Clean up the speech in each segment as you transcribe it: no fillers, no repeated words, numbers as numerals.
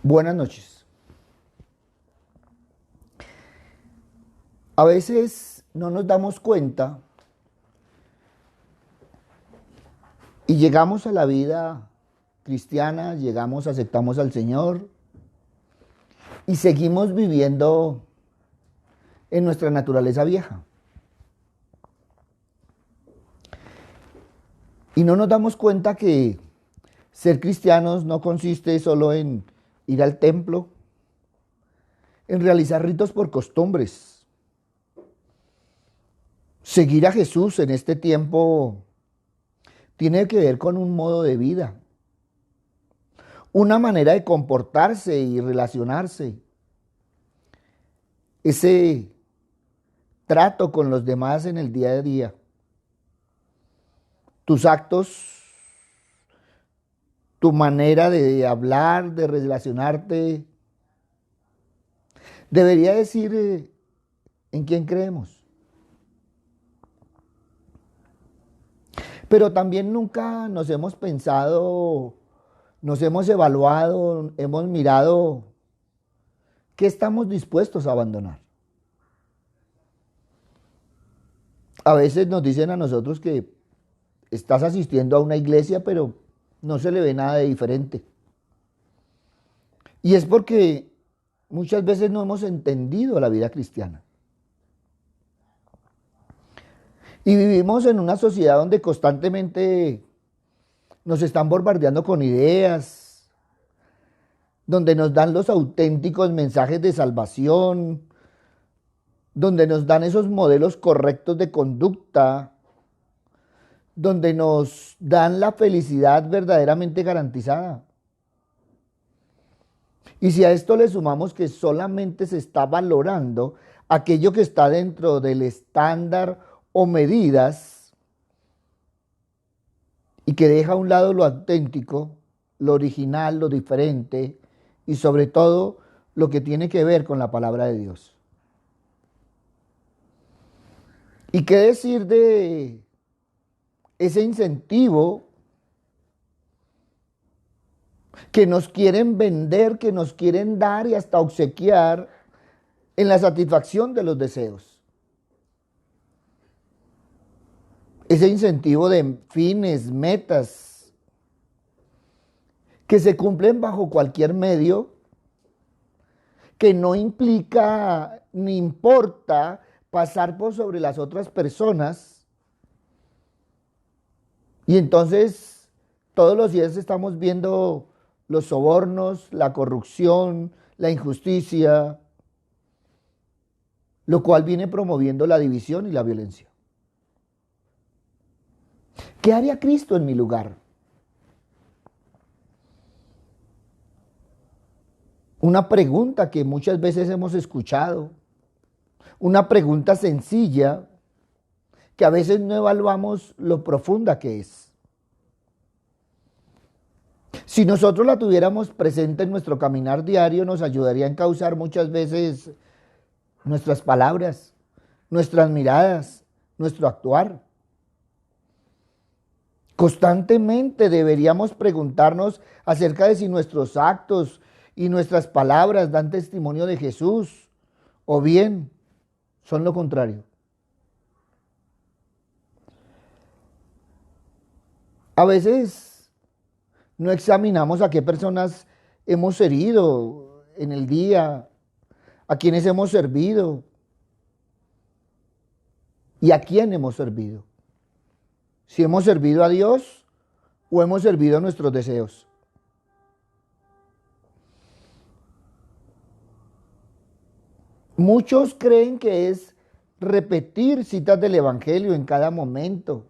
Buenas noches. A veces no nos damos cuenta y llegamos a la vida cristiana, aceptamos al Señor y seguimos viviendo en nuestra naturaleza vieja. Y no nos damos cuenta que ser cristianos no consiste solo en ir al templo, en realizar ritos por costumbres. Seguir a Jesús en este tiempo tiene que ver con un modo de vida, una manera de comportarse y relacionarse, ese trato con los demás en el día a día. Tus actos, tu manera de hablar, de relacionarte, debería decir en quién creemos. Pero también nunca nos hemos pensado, nos hemos evaluado, hemos mirado qué estamos dispuestos a abandonar. A veces nos dicen a nosotros que estás asistiendo a una iglesia, pero no se le ve nada de diferente. Y es porque muchas veces no hemos entendido la vida cristiana. Y vivimos en una sociedad donde constantemente nos están bombardeando con ideas, donde nos dan los auténticos mensajes de salvación, donde nos dan esos modelos correctos de conducta, donde nos dan la felicidad verdaderamente garantizada. Y si a esto le sumamos que solamente se está valorando aquello que está dentro del estándar o medidas y que deja a un lado lo auténtico, lo original, lo diferente y sobre todo lo que tiene que ver con la palabra de Dios. ¿Y qué decir de ese incentivo que nos quieren vender, que nos quieren dar y hasta obsequiar en la satisfacción de los deseos? Ese incentivo de fines, metas, que se cumplen bajo cualquier medio, que no implica ni importa pasar por sobre las otras personas. Y entonces todos los días estamos viendo los sobornos, la corrupción, la injusticia, lo cual viene promoviendo la división y la violencia. ¿Qué haría Cristo en mi lugar? Una pregunta que muchas veces hemos escuchado, una pregunta sencilla que a veces no evaluamos lo profunda que es. Si nosotros la tuviéramos presente en nuestro caminar diario, nos ayudaría a encauzar muchas veces nuestras palabras, nuestras miradas, nuestro actuar. Constantemente deberíamos preguntarnos acerca de si nuestros actos y nuestras palabras dan testimonio de Jesús o bien son lo contrario. A veces no examinamos a qué personas hemos herido en el día, a quienes hemos servido y a quién hemos servido. Si hemos servido a Dios o hemos servido a nuestros deseos. Muchos creen que es repetir citas del Evangelio en cada momento,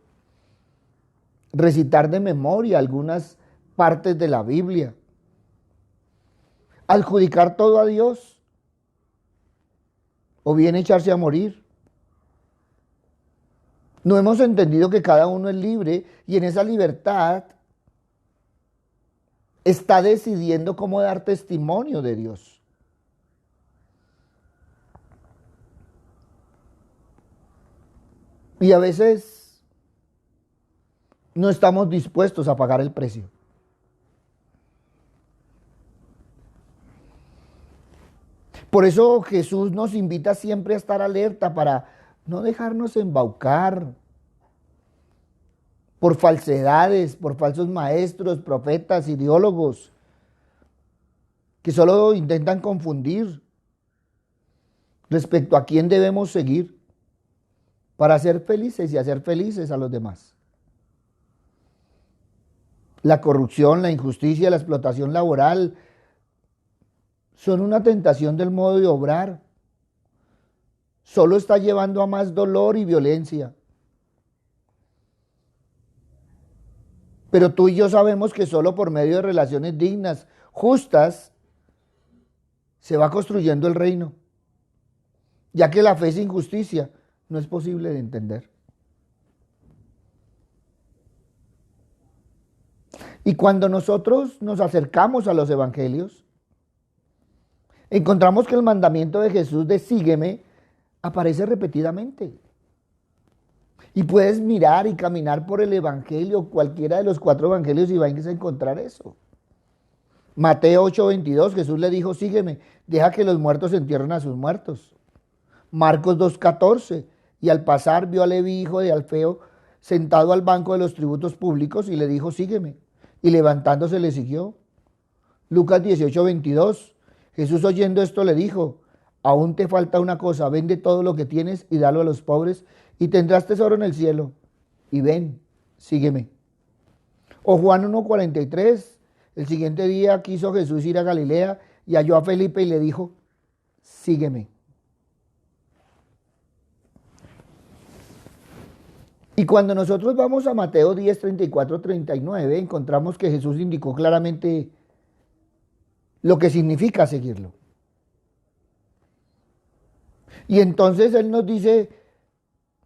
recitar de memoria algunas partes de la Biblia, adjudicar todo a Dios o bien echarse a morir. No hemos entendido que cada uno es libre y en esa libertad está decidiendo cómo dar testimonio de Dios. Y a veces no estamos dispuestos a pagar el precio. Por eso Jesús nos invita siempre a estar alerta para no dejarnos embaucar por falsedades, por falsos maestros, profetas, ideólogos, que solo intentan confundir respecto a quién debemos seguir para ser felices y hacer felices a los demás. La corrupción, la injusticia, la explotación laboral son una tentación del modo de obrar. Solo está llevando a más dolor y violencia. Pero tú y yo sabemos que solo por medio de relaciones dignas, justas, se va construyendo el reino, ya que la fe sin justicia no es posible de entender. Y cuando nosotros nos acercamos a los evangelios, encontramos que el mandamiento de Jesús de sígueme aparece repetidamente. Y puedes mirar y caminar por el evangelio, cualquiera de los 4 evangelios, y vais a encontrar eso. Mateo 8:22, Jesús le dijo, sígueme, deja que los muertos entierren a sus muertos. Marcos 2:14, y al pasar vio a Leví, hijo de Alfeo, sentado al banco de los tributos públicos, y le dijo, sígueme. Y levantándose le siguió. Lucas 18:22, Jesús oyendo esto le dijo, aún te falta una cosa, vende todo lo que tienes y dalo a los pobres, y tendrás tesoro en el cielo. Y ven, sígueme. O Juan 1:43, el siguiente día quiso Jesús ir a Galilea y halló a Felipe y le dijo, sígueme. Y cuando nosotros vamos a Mateo 10:34-39, encontramos que Jesús indicó claramente lo que significa seguirlo. Y entonces Él nos dice,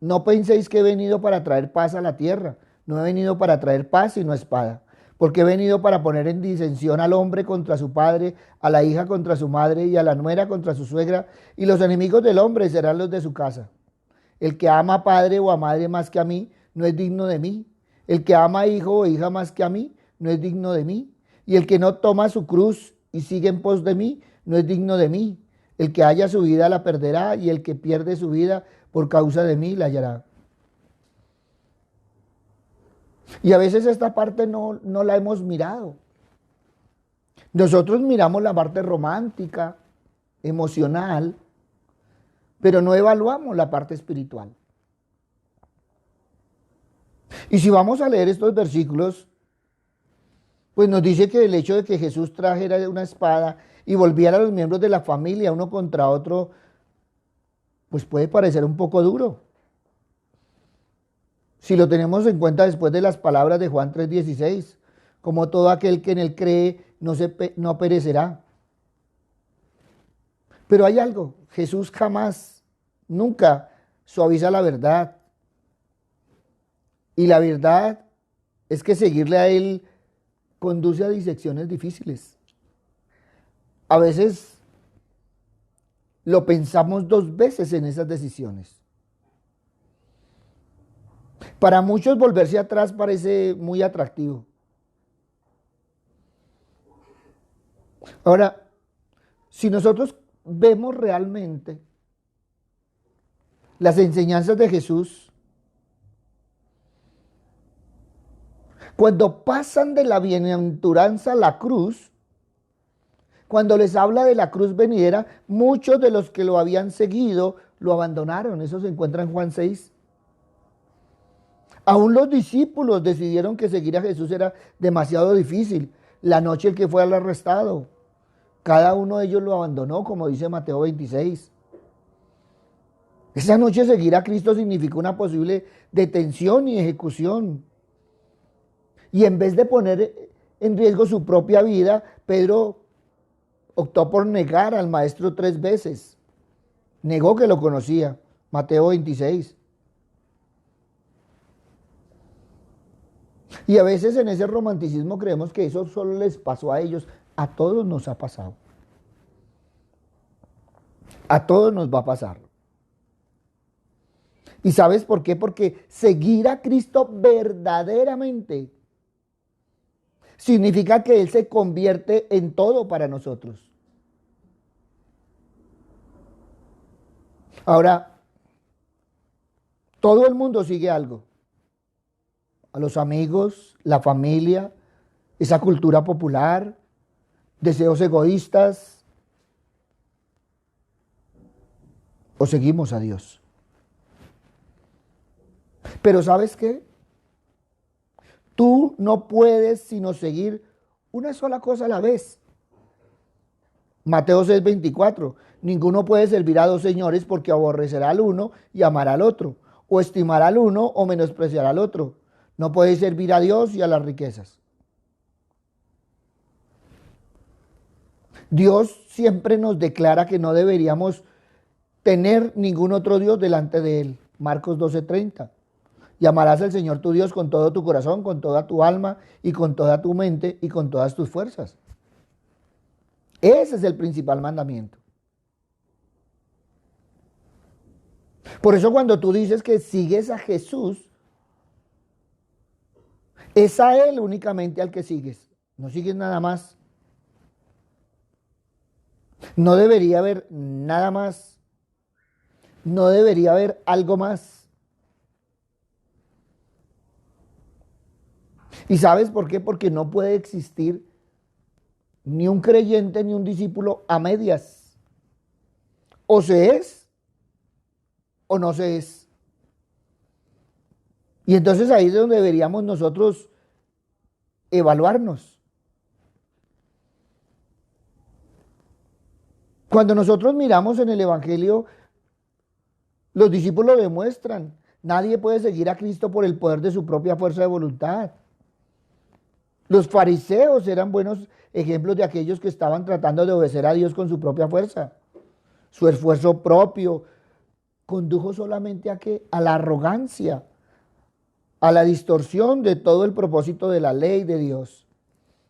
no penséis que he venido para traer paz a la tierra, no he venido para traer paz sino espada, porque he venido para poner en disensión al hombre contra su padre, a la hija contra su madre y a la nuera contra su suegra, y los enemigos del hombre serán los de su casa. El que ama a padre o a madre más que a mí, no es digno de mí. El que ama a hijo o hija más que a mí, no es digno de mí. Y el que no toma su cruz y sigue en pos de mí, no es digno de mí. El que haya su vida la perderá, y el que pierde su vida por causa de mí la hallará. Y a veces esta parte no la hemos mirado. Nosotros miramos la parte romántica, emocional, pero no evaluamos la parte espiritual. Y si vamos a leer estos versículos, pues nos dice que el hecho de que Jesús trajera una espada y volviera a los miembros de la familia uno contra otro, pues puede parecer un poco duro. Si lo tenemos en cuenta después de las palabras de Juan 3:16, como todo aquel que en él cree no perecerá. Pero hay algo, Jesús jamás, nunca suaviza la verdad. Y la verdad es que seguirle a Él conduce a disecciones difíciles. A veces lo pensamos 2 veces en esas decisiones. Para muchos volverse atrás parece muy atractivo. Ahora, si nosotros vemos realmente las enseñanzas de Jesús, cuando pasan de la bienaventuranza a la cruz, cuando les habla de la cruz venidera, muchos de los que lo habían seguido lo abandonaron. Eso se encuentra en Juan 6. Aún los discípulos decidieron que seguir a Jesús era demasiado difícil. La noche el que fue arrestado, cada uno de ellos lo abandonó, como dice Mateo 26. Esa noche seguir a Cristo significó una posible detención y ejecución. Y en vez de poner en riesgo su propia vida, Pedro optó por negar al maestro 3 veces. Negó que lo conocía. Mateo 26. Y a veces en ese romanticismo creemos que eso solo les pasó a ellos. A todos nos ha pasado. A todos nos va a pasar. ¿Y sabes por qué? Porque seguir a Cristo verdaderamente significa que Él se convierte en todo para nosotros. Ahora, todo el mundo sigue algo. A los amigos, la familia, esa cultura popular, deseos egoístas. ¿O seguimos a Dios? Pero ¿sabes qué? Tú no puedes sino seguir una sola cosa a la vez. Mateo 6:24. Ninguno puede servir a dos señores porque aborrecerá al uno y amará al otro, o estimará al uno o menospreciará al otro. No puedes servir a Dios y a las riquezas. Dios siempre nos declara que no deberíamos tener ningún otro Dios delante de Él. Marcos 12:30. Y amarás al Señor tu Dios con todo tu corazón, con toda tu alma y con toda tu mente y con todas tus fuerzas. Ese es el principal mandamiento. Por eso cuando tú dices que sigues a Jesús, es a Él únicamente al que sigues. No sigues nada más. No debería haber nada más. No debería haber algo más. ¿Y sabes por qué? Porque no puede existir ni un creyente ni un discípulo a medias. O se es o no se es. Y entonces ahí es donde deberíamos nosotros evaluarnos. Cuando nosotros miramos en el Evangelio, los discípulos lo demuestran. Nadie puede seguir a Cristo por el poder de su propia fuerza de voluntad. Los fariseos eran buenos ejemplos de aquellos que estaban tratando de obedecer a Dios con su propia fuerza. Su esfuerzo propio condujo solamente a ¿qué? A la arrogancia, a la distorsión de todo el propósito de la ley de Dios.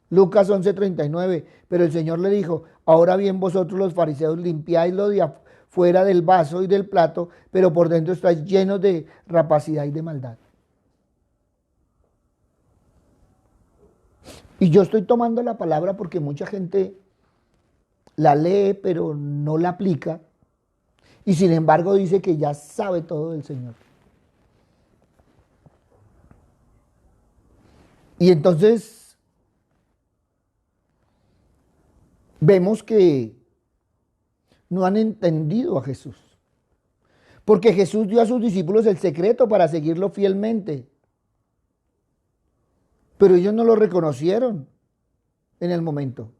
Lucas 11:39, pero el Señor le dijo, ahora bien vosotros los fariseos limpiáis lo de afuera del vaso y del plato, pero por dentro estáis llenos de rapacidad y de maldad. Y yo estoy tomando la palabra porque mucha gente la lee, pero no la aplica. Y sin embargo dice que ya sabe todo del Señor. Y entonces vemos que no han entendido a Jesús. Porque Jesús dio a sus discípulos el secreto para seguirlo fielmente. Pero ellos no lo reconocieron en el momento.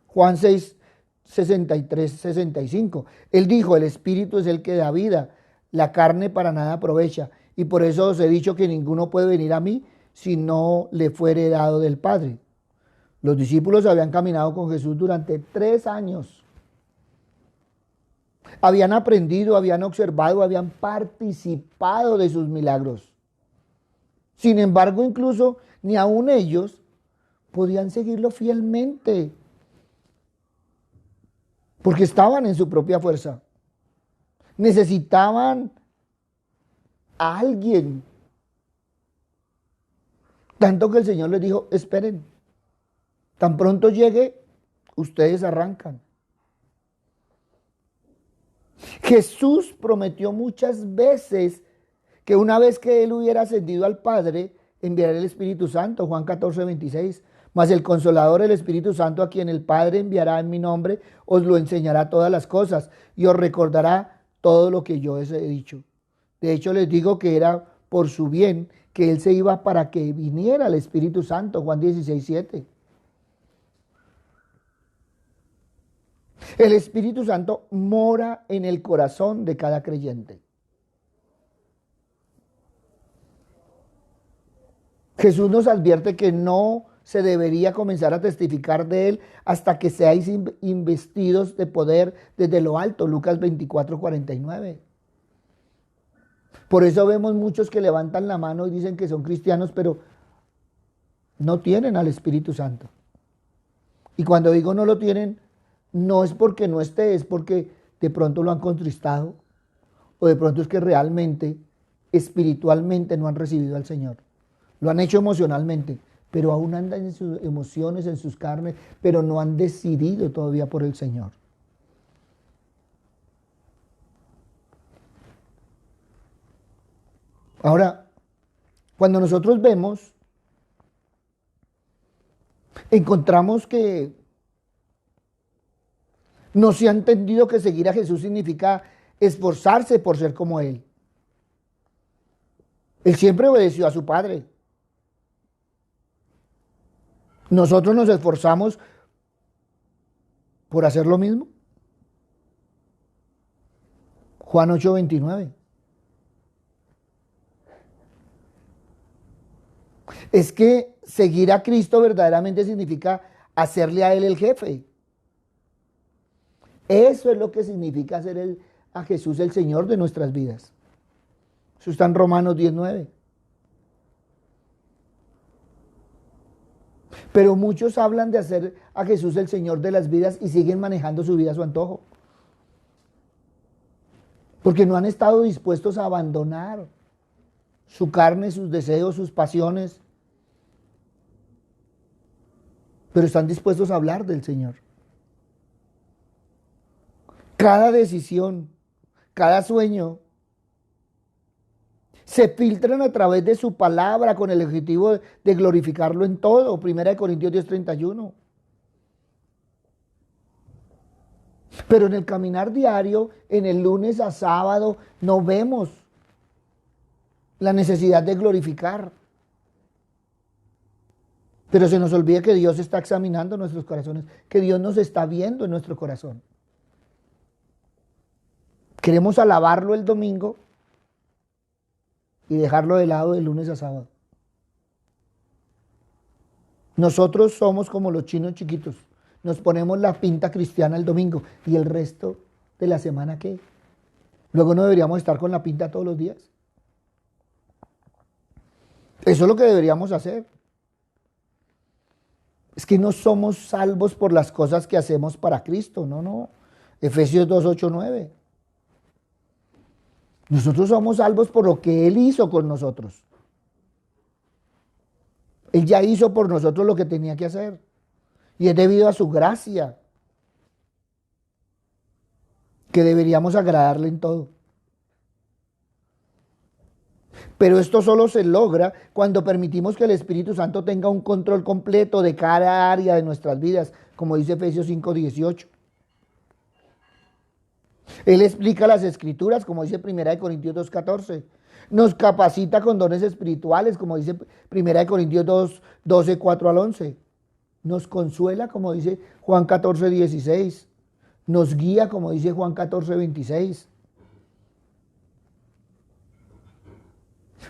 Juan 6:63-65. Él dijo, el Espíritu es el que da vida, la carne para nada aprovecha. Y por eso os he dicho que ninguno puede venir a mí si no le fuere dado del Padre. Los discípulos habían caminado con Jesús durante 3 años. Habían aprendido, habían observado, habían participado de sus milagros. Sin embargo, incluso ni aun ellos podían seguirlo fielmente, porque estaban en su propia fuerza. Necesitaban a alguien. Tanto que el Señor les dijo, esperen, tan pronto llegue, ustedes arrancan. Jesús prometió muchas veces que una vez que Él hubiera ascendido al Padre, enviará el Espíritu Santo, Juan 14:26. Mas el Consolador, el Espíritu Santo, a quien el Padre enviará en mi nombre, os lo enseñará todas las cosas y os recordará todo lo que yo os he dicho. De hecho, les digo que era por su bien que Él se iba para que viniera el Espíritu Santo, Juan 16:7. El Espíritu Santo mora en el corazón de cada creyente. Jesús nos advierte que no se debería comenzar a testificar de Él hasta que seáis investidos de poder desde lo alto, Lucas 24:49. Por eso vemos muchos que levantan la mano y dicen que son cristianos, pero no tienen al Espíritu Santo. Y cuando digo no lo tienen, no es porque no esté, es porque de pronto lo han contristado, o de pronto es que realmente, espiritualmente no han recibido al Señor. Lo han hecho emocionalmente, pero aún andan en sus emociones, en sus carnes, pero no han decidido todavía por el Señor. Ahora, cuando nosotros vemos, encontramos que no se ha entendido que seguir a Jesús significa esforzarse por ser como Él. Él siempre obedeció a su Padre. Nosotros nos esforzamos por hacer lo mismo. Juan 8:29. Es que seguir a Cristo verdaderamente significa hacerle a Él el jefe. Eso es lo que significa hacer a Jesús el Señor de nuestras vidas. Eso está en Romanos 10:9. Pero muchos hablan de hacer a Jesús el Señor de las vidas y siguen manejando su vida a su antojo. Porque no han estado dispuestos a abandonar su carne, sus deseos, sus pasiones. Pero están dispuestos a hablar del Señor. Cada decisión, cada sueño, se filtran a través de su palabra con el objetivo de glorificarlo en todo. 1 Corintios 10:31. Pero en el caminar diario, en el lunes a sábado, no vemos la necesidad de glorificar. Pero se nos olvida que Dios está examinando nuestros corazones, que Dios nos está viendo en nuestro corazón. Queremos alabarlo el domingo y dejarlo de lado de lunes a sábado. Nosotros somos como los chinos chiquitos. Nos ponemos la pinta cristiana el domingo y el resto de la semana, ¿qué? Luego no deberíamos estar con la pinta todos los días. Eso es lo que deberíamos hacer. Es que no somos salvos por las cosas que hacemos para Cristo, no. Efesios 2:8-9. Nosotros somos salvos por lo que Él hizo con nosotros. Él ya hizo por nosotros lo que tenía que hacer. Y es debido a su gracia que deberíamos agradarle en todo. Pero esto solo se logra cuando permitimos que el Espíritu Santo tenga un control completo de cada área de nuestras vidas, como dice Efesios 5:18. Él explica las Escrituras, como dice 1 Corintios 2:14. Nos capacita con dones espirituales, como dice 1 Corintios 2:12, 4-11. Nos consuela, como dice Juan 14:16. Nos guía, como dice Juan 14:26.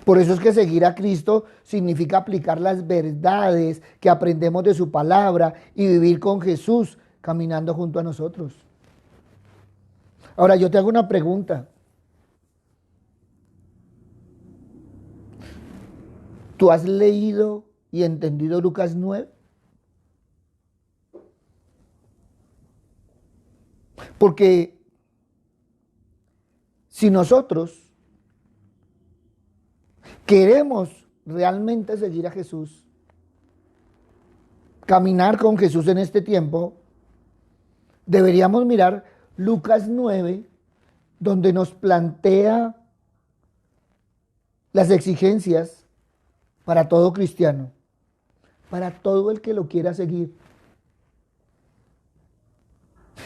Por eso es que seguir a Cristo significa aplicar las verdades que aprendemos de su palabra y vivir con Jesús caminando junto a nosotros. Ahora yo te hago una pregunta. ¿Tú has leído y entendido Lucas 9? Porque si nosotros queremos realmente seguir a Jesús, caminar con Jesús en este tiempo, deberíamos mirar Lucas 9, donde nos plantea las exigencias para todo cristiano, para todo el que lo quiera seguir.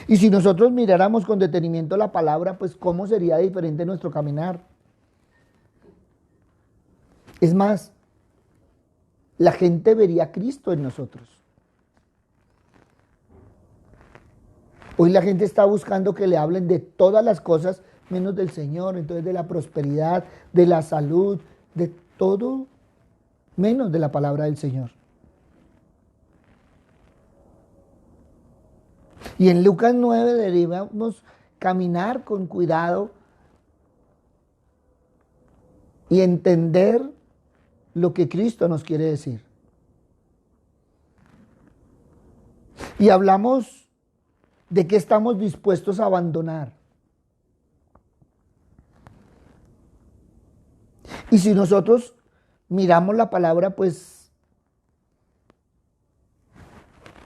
Y si nosotros miráramos con detenimiento la palabra, pues ¿cómo sería diferente nuestro caminar? Es más, la gente vería a Cristo en nosotros. Hoy la gente está buscando que le hablen de todas las cosas menos del Señor, entonces de la prosperidad, de la salud, de todo menos de la palabra del Señor. Y en Lucas 9 debemos caminar con cuidado y entender lo que Cristo nos quiere decir. Y hablamos de qué estamos dispuestos a abandonar. Y si nosotros miramos la palabra, pues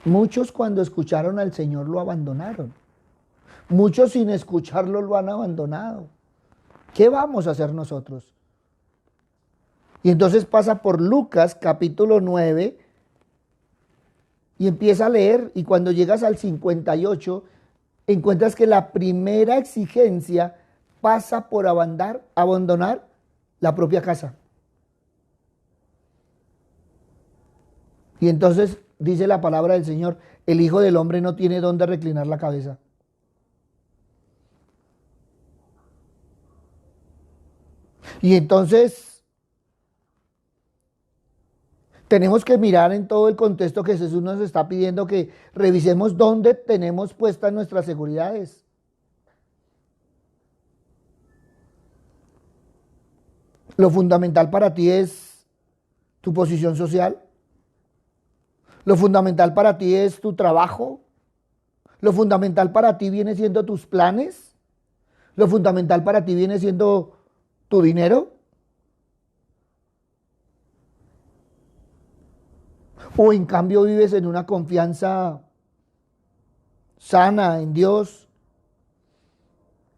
muchos cuando escucharon al Señor lo abandonaron. Muchos sin escucharlo lo han abandonado. ¿Qué vamos a hacer nosotros? Y entonces pasa por Lucas capítulo 9 y empieza a leer, y cuando llegas al 58 encuentras que la primera exigencia pasa por abandonar la propia casa. Y entonces dice la palabra del Señor, el Hijo del Hombre no tiene dónde reclinar la cabeza. Y entonces tenemos que mirar en todo el contexto que Jesús nos está pidiendo que revisemos dónde tenemos puestas nuestras seguridades. Lo fundamental para ti es tu posición social. Lo fundamental para ti es tu trabajo. Lo fundamental para ti viene siendo tus planes. Lo fundamental para ti viene siendo tu dinero. O en cambio vives en una confianza sana en Dios,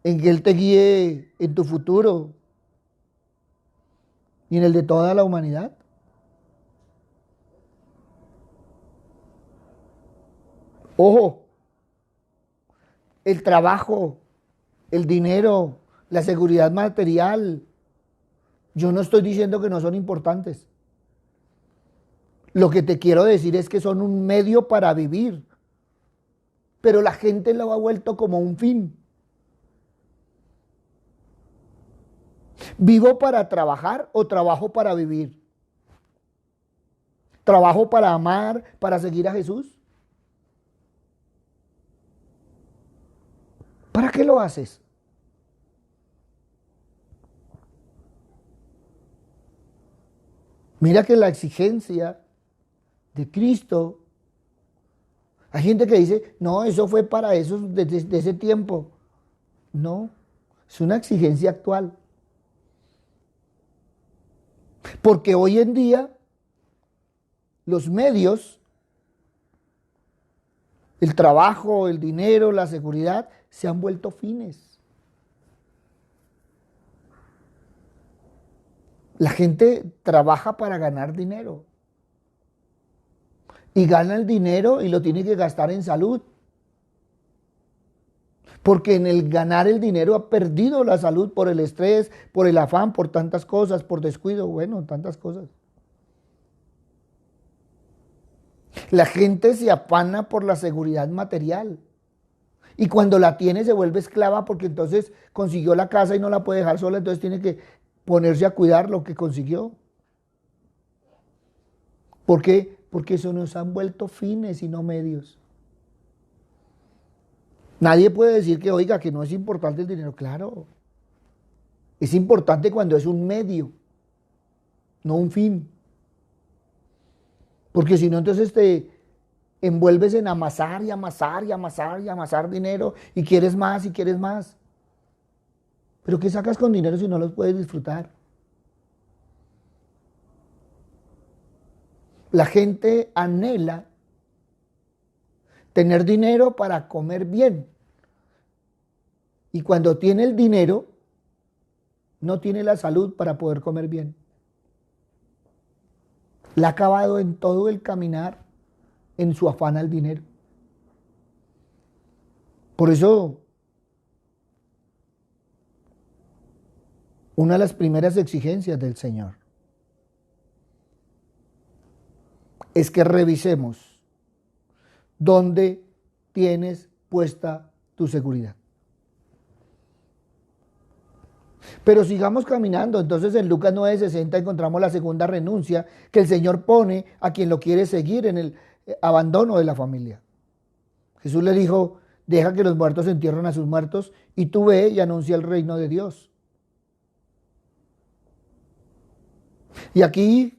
en que Él te guíe en tu futuro y en el de toda la humanidad. Ojo, el trabajo, el dinero, la seguridad material, yo no estoy diciendo que no son importantes. Lo que te quiero decir es que son un medio para vivir, pero la gente lo ha vuelto como un fin. ¿Vivo para trabajar o trabajo para vivir? ¿Trabajo para amar, para seguir a Jesús? ¿Para qué lo haces? Mira que la exigencia de Cristo, hay gente que dice, no, eso fue para esos de ese tiempo. No, es una exigencia actual. Porque hoy en día los medios, el trabajo, el dinero, la seguridad, se han vuelto fines. La gente trabaja para ganar dinero. Y gana el dinero y lo tiene que gastar en salud. Porque en el ganar el dinero ha perdido la salud por el estrés, por el afán, por tantas cosas, por descuido, bueno, tantas cosas. La gente se afana por la seguridad material. Y cuando la tiene se vuelve esclava porque entonces consiguió la casa y no la puede dejar sola, entonces tiene que ponerse a cuidar lo que consiguió. ¿Por qué? Porque eso nos han vuelto fines y no medios. Nadie puede decir que, oiga, que no es importante el dinero. Claro, es importante cuando es un medio, no un fin. Porque si no, entonces te envuelves en amasar y amasar y amasar y amasar dinero y quieres más y quieres más. Pero ¿qué sacas con dinero si no los puedes disfrutar? La gente anhela tener dinero para comer bien. Y cuando tiene el dinero, no tiene la salud para poder comer bien. Le ha acabado en todo el caminar en su afán al dinero. Por eso, una de las primeras exigencias del Señor es que revisemos dónde tienes puesta tu seguridad. Pero sigamos caminando. Entonces en Lucas 9:60 encontramos la segunda renuncia que el Señor pone a quien lo quiere seguir en el abandono de la familia. Jesús le dijo, deja que los muertos entierren a sus muertos y tú ve y anuncia el reino de Dios. Y aquí,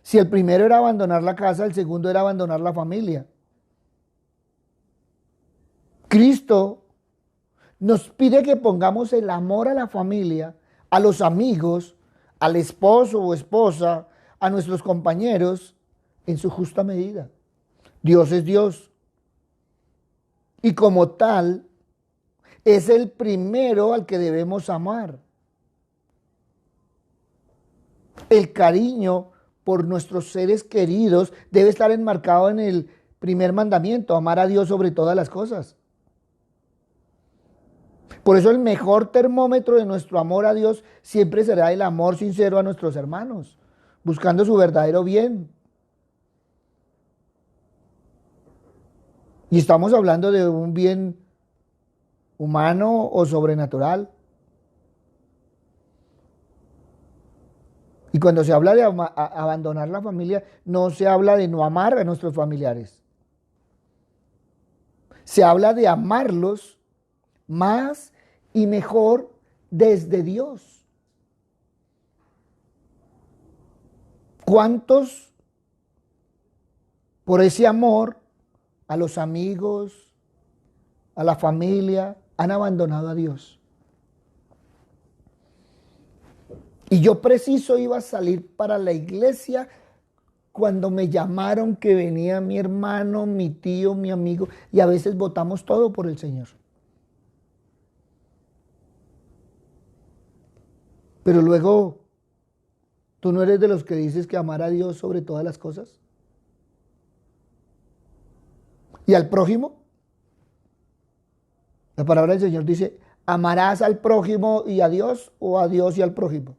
si el primero era abandonar la casa, el segundo era abandonar la familia. Cristo nos pide que pongamos el amor a la familia, a los amigos, al esposo o esposa, a nuestros compañeros, en su justa medida. Dios es Dios. Y como tal, es el primero al que debemos amar. El cariño por nuestros seres queridos debe estar enmarcado en el primer mandamiento, amar a Dios sobre todas las cosas. Por eso el mejor termómetro de nuestro amor a Dios siempre será el amor sincero a nuestros hermanos, buscando su verdadero bien. Y estamos hablando de un bien humano o sobrenatural. Y cuando se habla de abandonar la familia, no se habla de no amar a nuestros familiares. Se habla de amarlos más y mejor desde Dios. ¿Cuántos por ese amor a los amigos, a la familia, han abandonado a Dios? Y yo preciso iba a salir para la iglesia cuando me llamaron que venía mi hermano, mi tío, mi amigo, y a veces votamos todo por el Señor. Pero luego, ¿tú no eres de los que dices que amar a Dios sobre todas las cosas? ¿Y al prójimo? La palabra del Señor dice, ¿amarás al prójimo y a Dios o a Dios y al prójimo?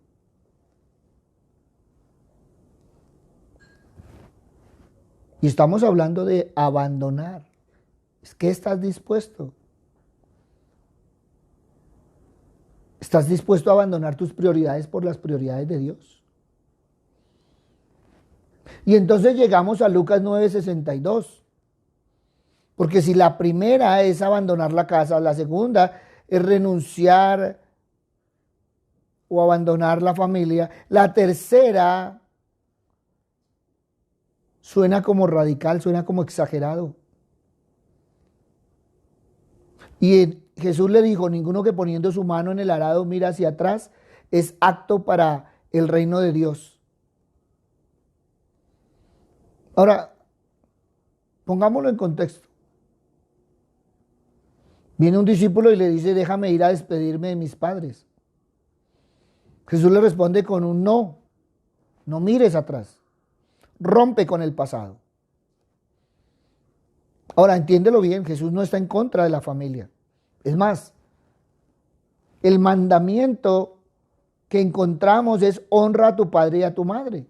Y estamos hablando de abandonar. ¿Qué estás dispuesto? ¿Estás dispuesto a abandonar tus prioridades por las prioridades de Dios? Y entonces llegamos a Lucas 9:62. Porque si la primera es abandonar la casa, la segunda es renunciar o abandonar la familia, la tercera suena como radical, suena como exagerado. Y Jesús le dijo, ninguno que poniendo su mano en el arado mira hacia atrás es apto para el reino de Dios. Ahora, pongámoslo en contexto. Viene un discípulo y le dice, déjame ir a despedirme de mis padres. Jesús le responde con un no, no mires atrás, rompe con el pasado. Ahora, entiéndelo bien, Jesús no está en contra de la familia. Es más, el mandamiento que encontramos es honra a tu padre y a tu madre.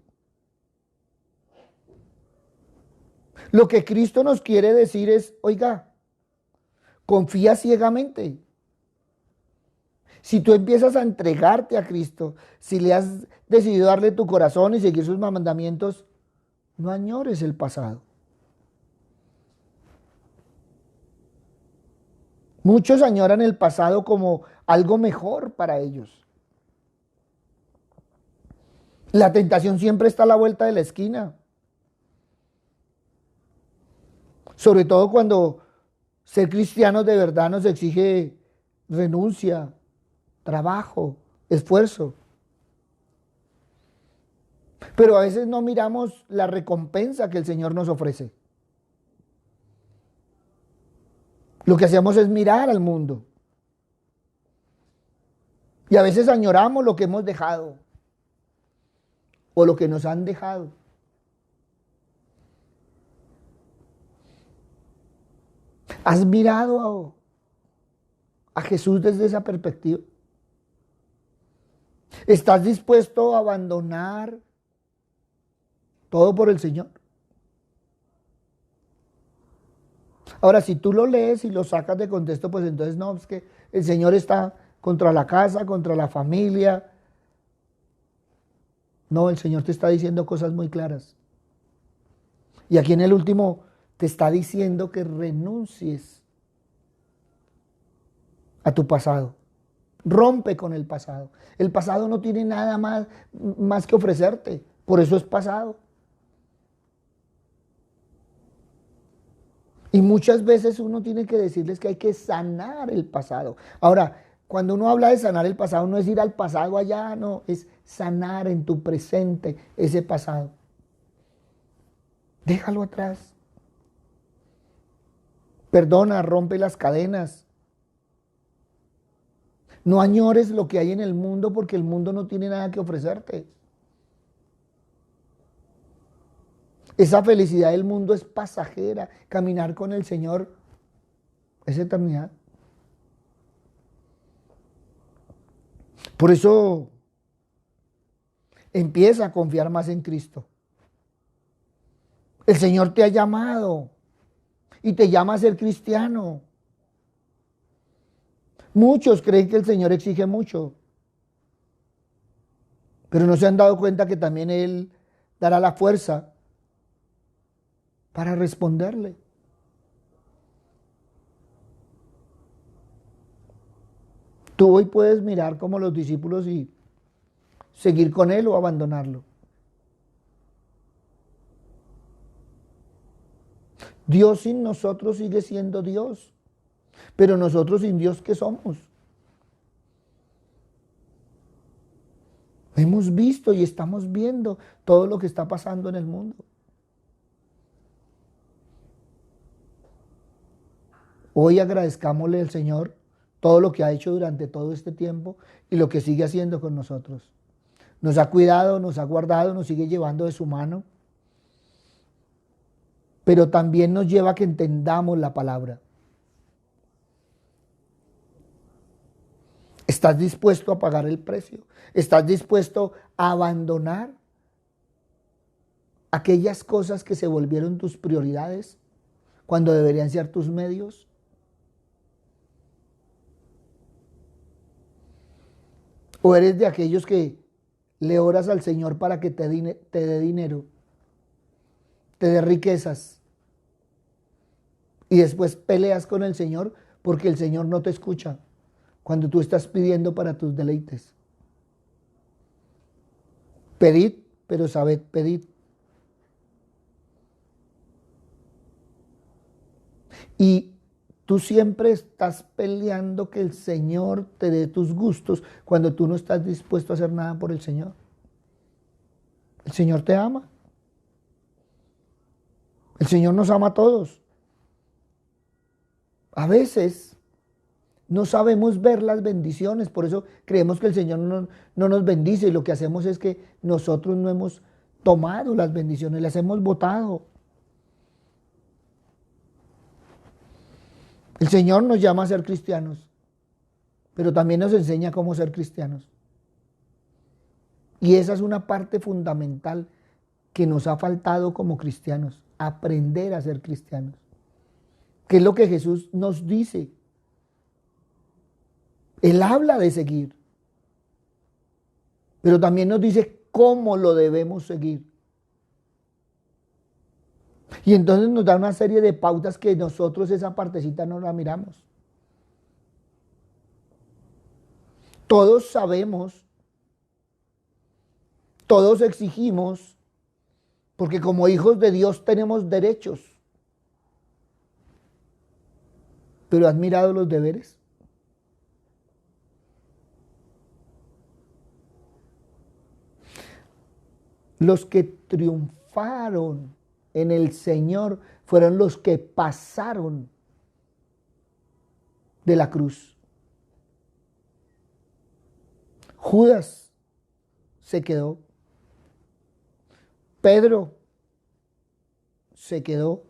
Lo que Cristo nos quiere decir es, oiga, confía ciegamente. Si tú empiezas a entregarte a Cristo, si le has decidido darle tu corazón y seguir sus mandamientos, no añores el pasado. Muchos añoran el pasado como algo mejor para ellos. La tentación siempre está a la vuelta de la esquina. Sobre todo cuando ser cristianos de verdad nos exige renuncia, trabajo, esfuerzo. Pero a veces no miramos la recompensa que el Señor nos ofrece. Lo que hacemos es mirar al mundo. Y a veces añoramos lo que hemos dejado o lo que nos han dejado. ¿Has mirado a Jesús desde esa perspectiva? ¿Estás dispuesto a abandonar todo por el Señor? Ahora, si tú lo lees y lo sacas de contexto, pues entonces no, es que el Señor está contra la casa, contra la familia. No, el Señor te está diciendo cosas muy claras. Y aquí en el último te está diciendo que renuncies a tu pasado. Rompe con el pasado. El pasado no tiene nada más que ofrecerte. Por eso es pasado. Y muchas veces uno tiene que decirles que hay que sanar el pasado. Ahora, cuando uno habla de sanar el pasado, no es ir al pasado allá, no, es sanar en tu presente ese pasado. Déjalo atrás. Perdona, rompe las cadenas. No añores lo que hay en el mundo porque el mundo no tiene nada que ofrecerte. Esa felicidad del mundo es pasajera. Caminar con el Señor es eternidad. Por eso empieza a confiar más en Cristo. El Señor te ha llamado y te llama a ser cristiano. Muchos creen que el Señor exige mucho, pero no se han dado cuenta que también Él dará la fuerza para responderle. Tú hoy puedes mirar como los discípulos y seguir con Él o abandonarlo. Dios sin nosotros sigue siendo Dios, pero nosotros sin Dios, ¿qué somos? Hemos visto y estamos viendo todo lo que está pasando en el mundo. Hoy agradezcámosle al Señor todo lo que ha hecho durante todo este tiempo y lo que sigue haciendo con nosotros. Nos ha cuidado, nos ha guardado, nos sigue llevando de su mano, pero también nos lleva a que entendamos la palabra. ¿Estás dispuesto a pagar el precio? ¿Estás dispuesto a abandonar aquellas cosas que se volvieron tus prioridades cuando deberían ser tus medios? ¿O eres de aquellos que le oras al Señor para que te dé dinero, te dé riquezas y después peleas con el Señor porque el Señor no te escucha cuando tú estás pidiendo para tus deleites? Pedid, pero sabed pedir. Y tú siempre estás peleando que el Señor te dé tus gustos cuando tú no estás dispuesto a hacer nada por el Señor. El Señor te ama. El Señor nos ama a todos. A veces no sabemos ver las bendiciones, por eso creemos que el Señor no nos bendice y lo que hacemos es que nosotros no hemos tomado las bendiciones, las hemos botado. El Señor nos llama a ser cristianos, pero también nos enseña cómo ser cristianos. Y esa es una parte fundamental que nos ha faltado como cristianos, aprender a ser cristianos. ¿Qué es lo que Jesús nos dice? Él habla de seguir, pero también nos dice cómo lo debemos seguir. Y entonces nos da una serie de pautas que nosotros esa partecita no la miramos. Todos sabemos, todos exigimos, porque como hijos de Dios tenemos derechos. ¿Pero has mirado los deberes? Los que triunfaron en el Señor fueron los que pasaron de la cruz. Judas se quedó. Pedro se quedó.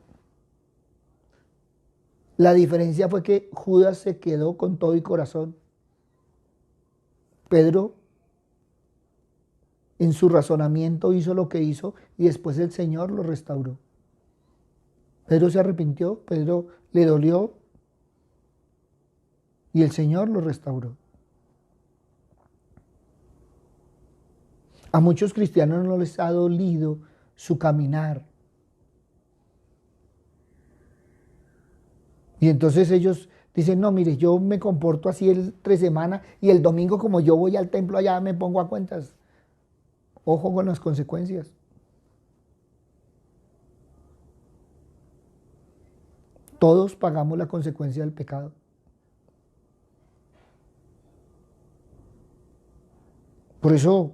La diferencia fue que Judas se quedó con todo y corazón. Pedro en su razonamiento hizo lo que hizo y después el Señor lo restauró. Pedro se arrepintió, Pedro le dolió y el Señor lo restauró. A muchos cristianos no les ha dolido su caminar. Y entonces ellos dicen, no, mire, yo me comporto así entre semana y el domingo como yo voy al templo allá me pongo a cuentas. Ojo con las consecuencias. Todos pagamos la consecuencia del pecado. Por eso,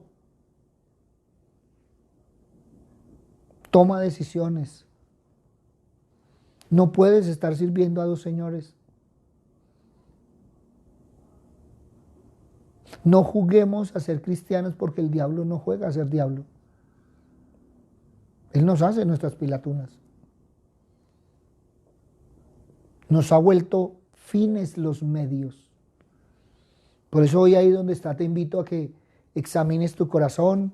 toma decisiones. No puedes estar sirviendo a dos señores. No juguemos a ser cristianos porque el diablo no juega a ser diablo. Él nos hace nuestras pilatunas. Nos ha vuelto fines los medios. Por eso hoy ahí donde está te invito a que examines tu corazón,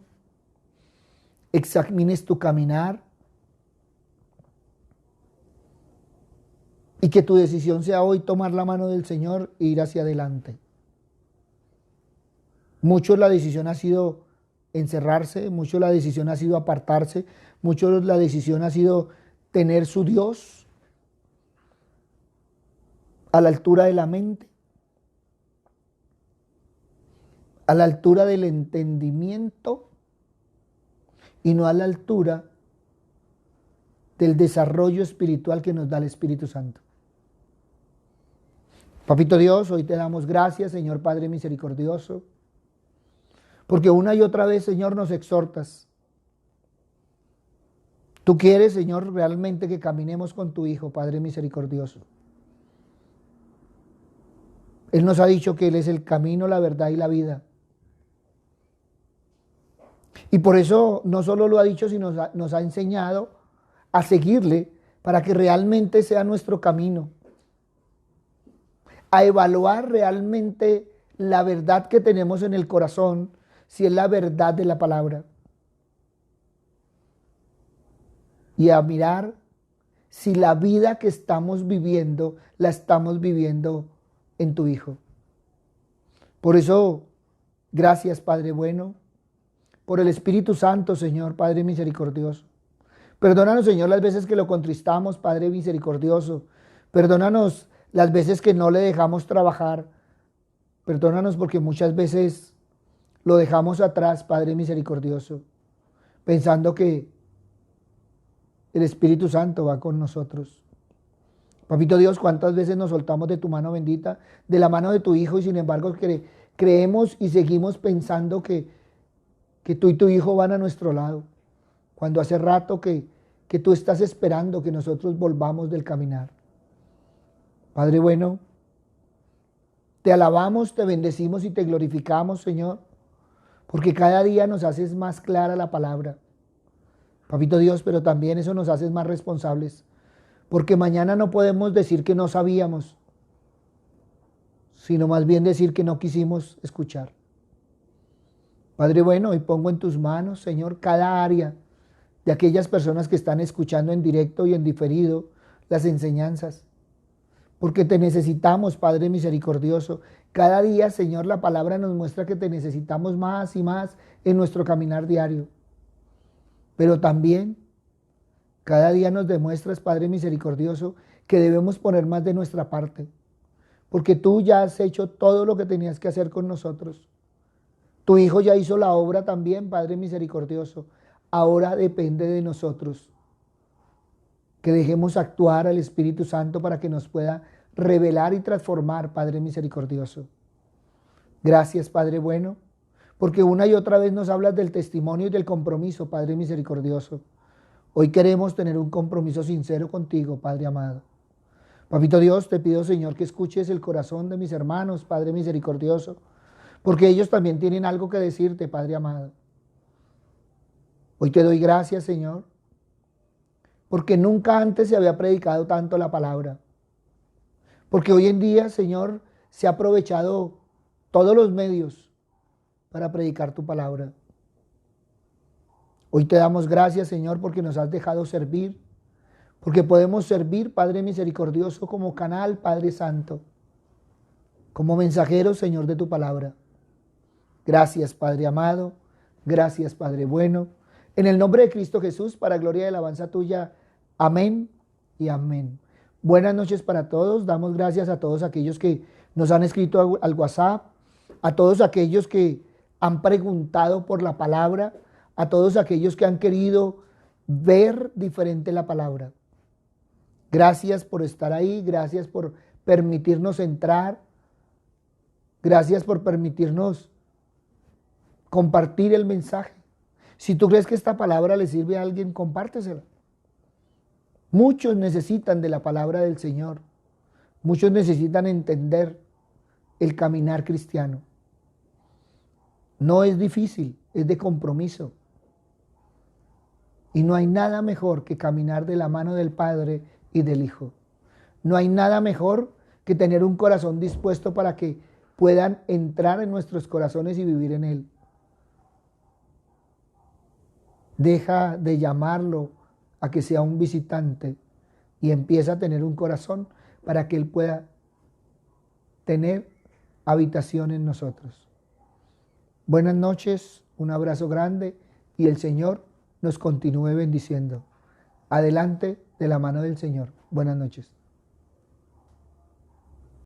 examines tu caminar y que tu decisión sea hoy tomar la mano del Señor e ir hacia adelante. Muchos la decisión ha sido encerrarse, muchos la decisión ha sido apartarse, muchos la decisión ha sido tener su Dios a la altura de la mente, a la altura del entendimiento y no a la altura del desarrollo espiritual que nos da el Espíritu Santo. Papito Dios, hoy te damos gracias, Señor Padre misericordioso, porque una y otra vez, Señor, nos exhortas. Tú quieres, Señor, realmente que caminemos con tu Hijo, Padre misericordioso. Él nos ha dicho que Él es el camino, la verdad y la vida. Y por eso no solo lo ha dicho, sino nos ha enseñado a seguirle para que realmente sea nuestro camino. A evaluar realmente la verdad que tenemos en el corazón, si es la verdad de la palabra. Y a mirar si la vida que estamos viviendo, la estamos viviendo en tu Hijo. Por eso, gracias Padre bueno, por el Espíritu Santo, Señor, Padre misericordioso. Perdónanos, Señor, las veces que lo contristamos, Padre misericordioso. Perdónanos las veces que no le dejamos trabajar. Perdónanos porque muchas veces lo dejamos atrás, Padre misericordioso, pensando que el Espíritu Santo va con nosotros. Papito Dios, ¿cuántas veces nos soltamos de tu mano bendita, de la mano de tu Hijo, y sin embargo creemos y seguimos pensando que tú y tu Hijo van a nuestro lado, cuando hace rato que tú estás esperando que nosotros volvamos del caminar? Padre bueno, te alabamos, te bendecimos y te glorificamos, Señor, porque cada día nos haces más clara la palabra. Papito Dios, pero también eso nos hace más responsables, porque mañana no podemos decir que no sabíamos, sino más bien decir que no quisimos escuchar. Padre bueno, hoy pongo en tus manos, Señor, cada área de aquellas personas que están escuchando en directo y en diferido las enseñanzas, porque te necesitamos, Padre misericordioso. Cada día, Señor, la palabra nos muestra que te necesitamos más y más en nuestro caminar diario. Pero también, cada día nos demuestras, Padre misericordioso, que debemos poner más de nuestra parte, porque tú ya has hecho todo lo que tenías que hacer con nosotros. Tu Hijo ya hizo la obra también, Padre misericordioso. Ahora depende de nosotros que dejemos actuar al Espíritu Santo para que nos pueda revelar y transformar, Padre misericordioso. Gracias, Padre bueno, porque una y otra vez nos hablas del testimonio y del compromiso, Padre misericordioso. Hoy queremos tener un compromiso sincero contigo, Padre amado. Papito Dios, te pido, Señor, que escuches el corazón de mis hermanos, Padre misericordioso, porque ellos también tienen algo que decirte, Padre amado. Hoy te doy gracias, Señor, porque nunca antes se había predicado tanto la palabra. Porque hoy en día, Señor, se ha aprovechado todos los medios para predicar tu palabra. Hoy te damos gracias, Señor, porque nos has dejado servir, porque podemos servir, Padre misericordioso, como canal, Padre santo, como mensajeros, Señor, de tu palabra. Gracias, Padre amado, gracias, Padre bueno. En el nombre de Cristo Jesús, para gloria y alabanza tuya. Amén y amén. Buenas noches para todos. Damos gracias a todos aquellos que nos han escrito al WhatsApp, a todos aquellos que han preguntado por la palabra, a todos aquellos que han querido ver diferente la palabra. Gracias por estar ahí, gracias por permitirnos entrar, gracias por permitirnos compartir el mensaje. Si tú crees que esta palabra le sirve a alguien, compártesela. Muchos necesitan de la palabra del Señor. Muchos necesitan entender el caminar cristiano. No es difícil, es de compromiso. Y no hay nada mejor que caminar de la mano del Padre y del Hijo. No hay nada mejor que tener un corazón dispuesto para que puedan entrar en nuestros corazones y vivir en Él. Deja de llamarlo a que sea un visitante y empieza a tener un corazón para que Él pueda tener habitación en nosotros. Buenas noches, un abrazo grande y el Señor nos continúe bendiciendo. Adelante de la mano del Señor. Buenas noches.